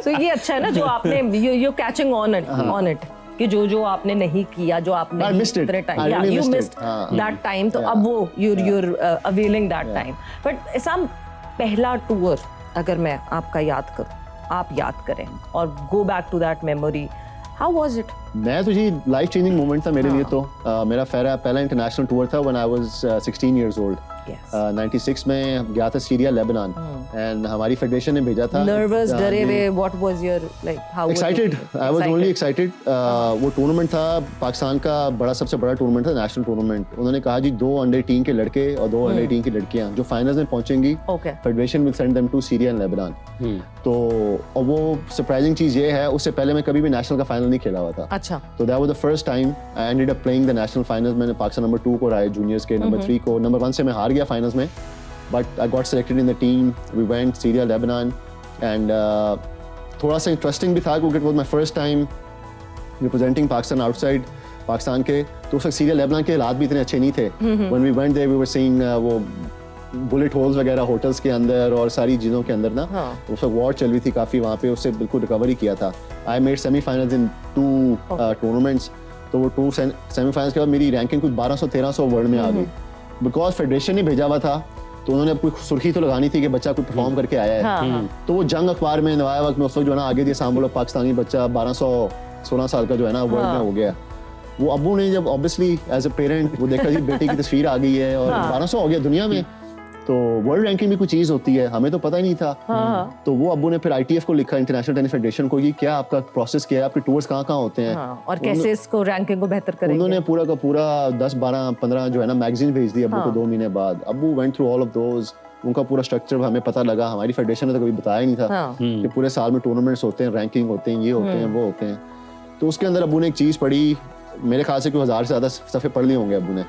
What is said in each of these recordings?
So ये अच्छा है ना जो आपने you're catching on it कि जो आपने नहीं किया, जो आपने I missed it. I really missed that time, तो अब वो you're availing that time. But इसाम पहला टूर अगर मैं आपका याद करूं, आप याद करें और go back to that memory, how was it? मैं तो जी लाइफ चेंजिंग मोमेंट था मेरे लिए तो मेरा पहला इंटरनेशनल टूर था when I was 16 years old. 96 में गया था सीरिया लेबनान एंड हमारी फेडरेशन ने भेजा था. नर्वस, डरे हुए, what was your like how excited? I was only excited. वो टूर्नामेंट था पाकिस्तान का सबसे बड़ा टूर्नामेंट था, नेशनल टूर्नामेंट. उन्होंने कहा जी 2 अंडर 18 के लड़के और 2 अंडर 18 की लड़कियां जो फाइनल्स में पहुंचेंगी, federation will send them to Syria and Lebanon. तो और वो सरप्राइजिंग चीज ये है, उससे पहले मैं कभी भी नेशनल का फाइनल नहीं खेला हुआ था. अच्छा. तो that was the first time I ended up playing the national finals. मैंने पाकिस्तान नंबर 2 को हराया जूनियर्स के, नंबर 3 को. नंबर 1 से मैं हार गया फाइनल्स में, but I got selected in the team. We went Syria Lebanon and थोड़ा सा इंटरेस्टिंग भी था क्योंकि it was my first time representing Pakistan outside Pakistan के. तो उस वक्त सीरिया लेबनान के हालात भी इतने अच्छे नहीं थे. When we went there we were seeing वो बुलेट होल्स वगैरह होटल्स के अंदर और सारी चीज़ों के अंदर ना. उस वक्त वॉर चल रही थी काफ़ी वहाँ पे, उससे बिल्कुल रिकवरी किया था. I made semifinals in 2 tournaments. तो वो 2 सेमीफाइनल्स के बाद मेरी रैंकिंग कुछ 1200-1300 वर्ल्ड में आ गई. बिकॉज फेडरेशन ने भेजा हुआ था तो उन्होंने अब कोई सुर्खी तो लगानी थी कि बच्चा कोई परफॉर्म करके आया है. तो वो जंग अखबार में नवाया वक्त में उस वक्त जो है ना आगे दिया सामने पाकिस्तानी बच्चा 1216 साल का जो है ना वर्ल्ड में हो गया. वो अब्बू ने जब ऑब्वियसली एज अ पेरेंट वो देखा जी बेटी की तस्वीर आ गई है और 1200 हो गया दुनिया में, तो वर्ल्ड रैंकिंग भी कुछ चीज होती है, हमें तो पता ही नहीं था. तो वो अब्बू ने फिर ITF को लिखा, इंटरनेशनल टेनिस फेडरेशन को, कि क्या आपका प्रोसेस क्या है, आपके टूर्स कहाँ होते हैं और कैसे इसको रैंकिंग को बेहतर करेंगे. उन्होंने पूरा का पूरा 10, 12, 15 जो है ना मैगजीन भेज दी अब्बू को 2 महीने बाद. अब्बू went through all of those. उनका पूरा स्ट्रक्चर हमें पता लगा. हमारी फेडरेशन ने तो कभी बताया ही नहीं था कि पूरे साल में टूर्नामेंट्स होते हैं, रैंकिंग होते हैं, ये होते हैं, वो होते हैं. तो उसके अंदर अब्बू ने एक चीज़ पढ़ी, मेरे ख्याल से 1000 से ज़्यादा सफ़े पढ़ लिए होंगे अब्बू ने,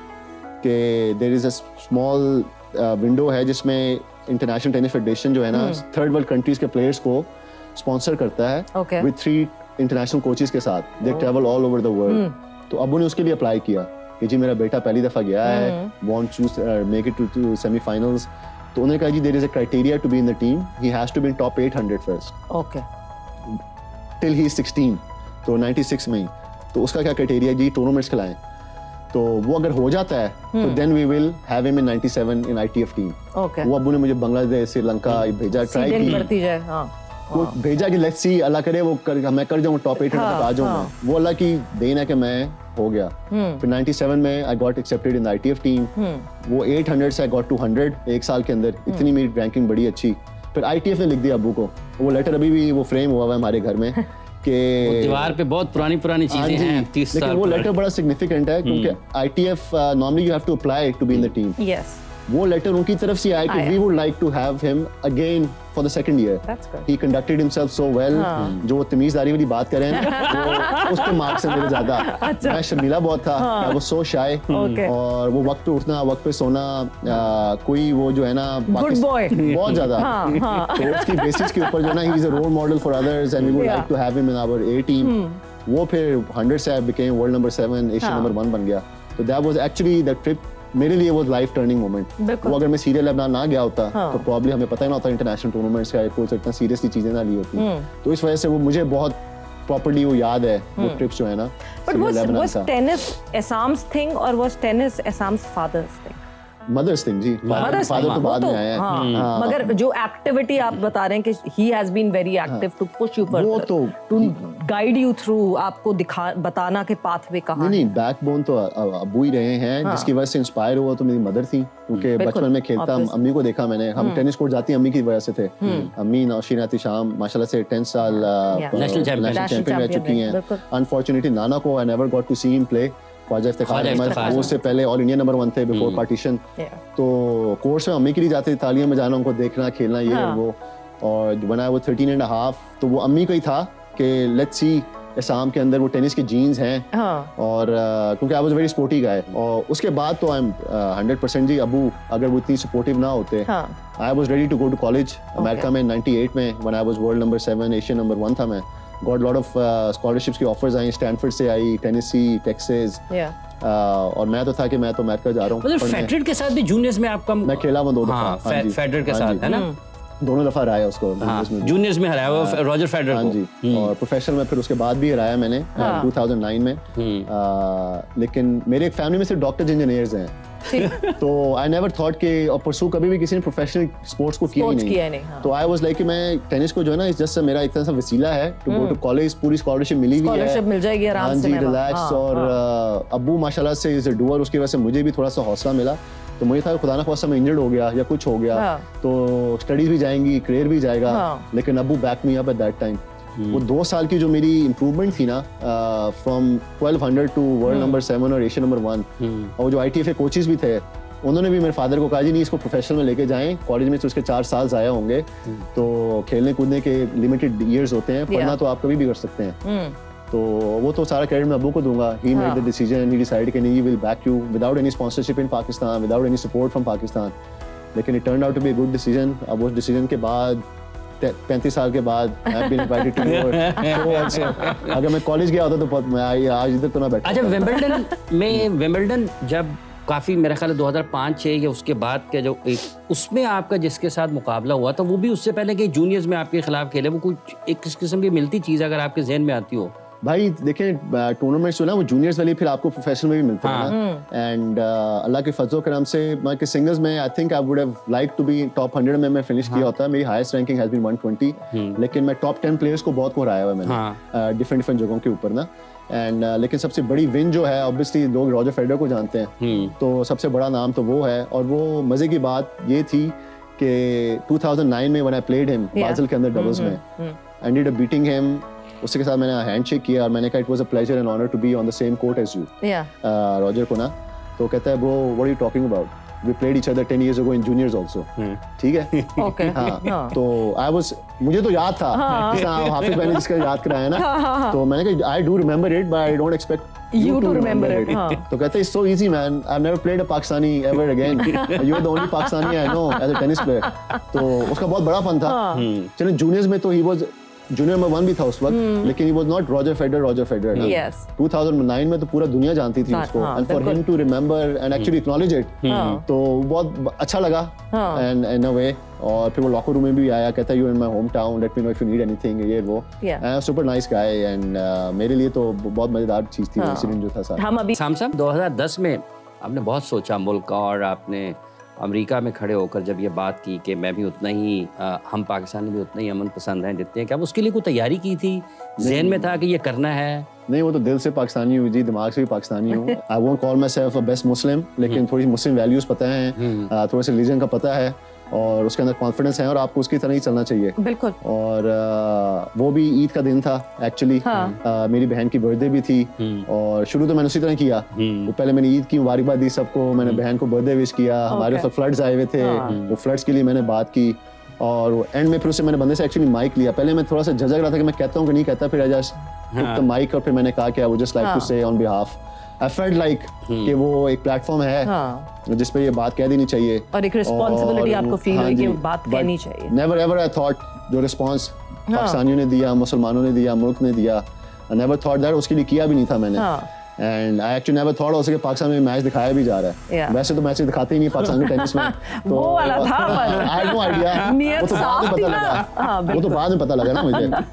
कि there is a small window है जिसमें इंटरनेशनल टेनिस फेडरेशन जो है ना थर्ड वर्ल्ड कंट्रीज के प्लेयर्स को स्पॉन्सर करता है विद 3 इंटरनेशनल कोचेस के साथ. They travel all over the world. तो अब्बू ने उसके लिए अप्लाई किया कि जी मेरा बेटा पहली दफ़ा गया है, want to make it to semifinals. तो उन्होंने कहा जी there is a criteria to be in the team, he has to be in top 800 first. Okay. Till he is 16. तो 96 में. तो उसका क्या क्राइटेरिया जी, टूर्नामेंट्स खिलाएं. तो वो अगर हो जाता है तो then we will have him in 97 in ITF team. वो अब्बू ने मुझे बांग्लादेश, श्रीलंका भेजा, ट्राई की, भेजा कि लेट्स सी, अल्लाह करे मैं कर जाऊं टॉप 800 तक आ जाऊं. वो अल्लाह की देन है कि मैं हो गया. फिर 97 में I got accepted in ITF team. वो 800 से आई गॉट 200 एक साल के अंदर. इतनी मेरी रैंकिंग बड़ी अच्छी. फिर ITF ने लिख दिया अब्बू को, वो लेटर अभी भी वो फ्रेम हुआ है हमारे घर में कि दीवार पे बहुत पुरानी चीजें हैं 30 साल. लेकिन वो लेटर बड़ा सिग्निफिकेंट है क्योंकि ITF normally you have to apply to be in the team. Yes. वो लेटर उनकी तरफ से आया कि we would like to have him again for the second year. He conducted himself so well. जो तमीज़दारी वाली बात कर रहे हैं वो उसके मार्क्स से मेरे ज्यादा. मैं शर्मीला बहुत था, मैं वो सो शाय, और वो वक्त पे उठना, वक्त पे सोना, कोई वो जो है ना गुड बॉय बहुत ज्यादा. तो उसकी बेसिस के ऊपर जो है ना he is a role model for others and we would like to have him in our A team. वो फिर 100 से became world number 7, Asia number 1 बन गया. तो that was actually the trip मेरे लिए वो लाइफ टर्निंग मोमेंट. वो अगर मैं सीरिया लेबनान ना गया होता तो प्रॉब्ली हमें पता ही ना होता इंटरनेशनल टूर्नामेंट्स का, कोई इतना सीरियसली चीजें ना ली होती. तो इस वजह से वो मुझे बहुत प्रॉपर्ली वो याद है वो ट्रिप्स जो है ना. बट वाज टेनिस एसाम्स थिंग और वाज टेनिस एसाम्स फादर्स थिंग? मदर्स थिंग जी. फादर तो बाद में आया है. मगर जो एक्टिविटी आप बता रहे हैं कि he has been very active to push you further, to guide you through, आपको बताना के पाथवे कहाँ. नहीं, बैकबोन तो अब्बू ही रहे हैं. जिसकी वजह से इंस्पायर हुआ तो मेरी मदर थी क्योंकि बचपन में खेलता अम्मी को देखा मैंने. हम टेनिस कोर्ट जाती अम्मी की वजह से थे. अम्मी नौशीन शाम माशाल्लाह से 10 साल नेशनल चैंपियन रह चुकी हैं. अनफॉर्चुनेटली नाना को I never got to see him play. Khwaja Iftikhar Ahmed उससे पहले ऑल इंडिया नंबर 1 थे बिफोर पार्टीशन. तो कोर्स में अम्मी के लिए जाते थे, तालियां बजाना, उनको देखना, खेलना, ये वो. और when I was 13 and a half तो वो अम्मी को ही था कि लेट्स सी असम के अंदर वो टेनिस के जीन्स हैं. और क्योंकि आई वाज वेरी स्पोर्टी गाय. और उसके बाद तो आई एम 100% जी अबू अगर वो इतनी सपोर्टिव ना होते, I was ready to go to college America में 98 में when I was world number 7, Asia number 1 था मैं. Got lot of scholarships की offers आई, स्टैनफोर्ड से आई, टेनेसी, टेक्सास. और मैं तो था कि मैं तो अमेरिका जा रहा हूँ. मतलब फेडरर के साथ भी जूनियर्स में आपका मैं खेला हूँ 2 दफा. फेडरर के साथ है ना. दोनों दफा हराया उसको जूनियर्स में हराया वो रॉजर फेडरर को। हाँ जी, और प्रोफेशनल में फिर उसके बाद भी हराया मैंने 2009 में। लेकिन मेरे एक फैमिली में सिर्फ डॉक्टर्स इंजीनियर्स हैं तो आई नेवर थॉट कि और परसू कभी भी किसी ने प्रोफेशनल स्पोर्ट्स को किया ही नहीं। तो आई वाज लाइक कि मैं टेनिस को जो है ना इस जस्ट मेरा एक तरह से वसीला है टू गो टू कॉलेज, पूरी स्कॉलरशिप मिली हुई है, स्कॉलरशिप मिल जाएगी आराम से। हाँ जी, रिलैक्स। और अब्बू माशाल्लाह से इज अ डूअर, उसकी वजह से मुझे भी थोड़ा सा हौसला मिला। तो मुझे था खुदा ना खास्ता मैं इंजर्ड हो गया या कुछ हो गया तो स्टडीज भी जाएंगी, करियर भी जाएगा, लेकिन अब्बू back me up at that time. वो 2 साल की जो मेरी इम्प्रूवमेंट थी ना फ्रॉम 1200 टू वर्ल्ड नंबर 7 और एशिया नंबर 1, और वो जो ITFA कोचेस भी थे उन्होंने भी मेरे फादर को कहा जी नहीं इसको प्रोफेशनल में लेके जाएं, कॉलेज में तो उसके 4 साल ज़ाया होंगे, तो खेलने कूदने के लिमिटेड ईयर्स होते हैं, पढ़ना तो आप कभी भी कर सकते हैं। तो वो तो सारा क्रेडिट मैं अब्बू को दूंगा। He made the decision, he decided कि he will back you without any sponsorship in Pakistan, without any support from Pakistan. लेकिन it turn out to be a good decision. अब उस डिसीजन के बाद 35 साल के बाद I have been invited to your अगर मैं कॉलेज गया होता तो मैं आज इधर तो ना बैठा। अच्छा, विंबलडन जब काफ़ी मेरा ख्याल है 2005-6 या उसके बाद के जो एक उसमें आपका जिसके साथ मुकाबला हुआ था वो भी उससे पहले कि जूनियर्स में आपके खिलाफ खेले, वो कुछ एक किस किस्म की मिलती चीज़ अगर आपके जहन में आती हो? भाई देखें टूर्नामेंट्स जो ना वो जूनियर्स वाली फिर आपको प्रोफेशनल में भी मिलते हैं ना। एंड अल्लाह के फजल करम से मैं कि सिंगल्स में I think I would have like to be top 100 में मैं फिनिश किया होता। मेरी हाईएस्ट रैंकिंग हैज बीन 120, लेकिन मैं टॉप 10 प्लेयर्स को बहुत को हराया हुआ मैंने डिफरेंट जगहों के ऊपर ना। एंड लेकिन सबसे बड़ी विन जो है ऑब्वियसली लोग रॉजर फेडरर को जानते हैं, तो सबसे बड़ा नाम तो वो है। और वो मजे की बात ये थी कि 2009 में when I played him Basel के अंदर डबल्स में, I ended up beating him. उसके साथ मैंने हैंडशेक किया और मैंने कहा it was a pleasure and honour to be on the same court as you Roger को ना। तो कहता है bro what are you talking about, we played each other 10 years ago in juniors also। ठीक है ओके। हाँ तो मुझे तो याद था हाफिज भाई ने जिसका याद कराया ना, तो मैंने कहा I do remember it but I don't expect you to remember it। तो कहते it's so easy man, I've never played a Pakistani ever again, you're the only Pakistani I know as a tennis player। तो उसका बहुत बड़ा fun था। चलो juniors में तो he was जूनियर नंबर 1 भी था उस वक्त, लेकिन he was not Roger Federer ना। Yes। 2009 में तो पूरा दुनिया जानती थी उसको, and for him to remember and actually acknowledge it, तो बहुत अच्छा लगा and in a way। और फिर वो लॉकर रूम में भी आया, कहता है you in my home town, let me know if you need anything, ये वो। सुपर नाइस गाय एंड मेरे लिए तो बहुत मजेदार चीज थी इंसिडेंट जो था सारा। हम अभी साहब 2010 में आपने बहुत सोचा मुल्क का, और आपने अमेरिका में खड़े होकर जब ये बात की कि मैं भी उतना ही हम पाकिस्तानी भी उतना ही अमन पसंद हैं जितने हैं, क्या उसके लिए कोई तैयारी की थी, जहन में था कि ये करना है? नहीं, वो तो दिल से पाकिस्तानी हूँ जी, दिमाग से भी पाकिस्तानी हूँ। I won't call myself a best Muslim, लेकिन थोड़ी मुस्लिम वैल्यूज पता है, थोड़े से रिलीजन का पता है और उसके अंदर कॉन्फिडेंस है, और आपको उसकी तरह ही चलना चाहिए। बिल्कुल। और वो भी ईद का दिन था एक्चुअली। मेरी बहन की बर्थडे भी थी और शुरू तो मैंने उसी तरह किया। वो पहले मैंने ईद की मुबारकबाद दी सबको, मैंने बहन को बर्थडे विश किया, हमारे तो फ्लड्स आए हुए थे, वो फ्लड्स के लिए मैंने बात की, और एंड में फिर उससे मैंने बंदे से एक्चुअली माइक लिया। पहले मैं थोड़ा सा झिझक रहा था कि मैं कहता हूँ कि नहीं कहता, फिर I just took the mic और फिर मैंने कहा कि I would just like to say on behalf, I felt like कि वो एक प्लेटफॉर्म है जिस पे ये बात कह देनी चाहिए, और एक रिस्पांसिबिलिटी आपको फील हुई कि बात कहनी चाहिए। नेवर एवर आई थॉट जो रिस्पांस पाकिस्तानियों ने दिया, मुसलमानों ने दिया, मुल्क ने दिया, आई नेवर थॉट दैट, उसके लिए किया भी नहीं था मैंने। And I actually never thought उसके पाकिस्तान में मैच दिखाया भी जा रहा है। वैसे तो मैच दिखाते ही नहीं पाकिस्तान के टेनिस में, तो वो वाला था, आई हैड नो आईडिया, वो तो बाद में पता लगा, वो तो बाद में पता लगा ना मुझे।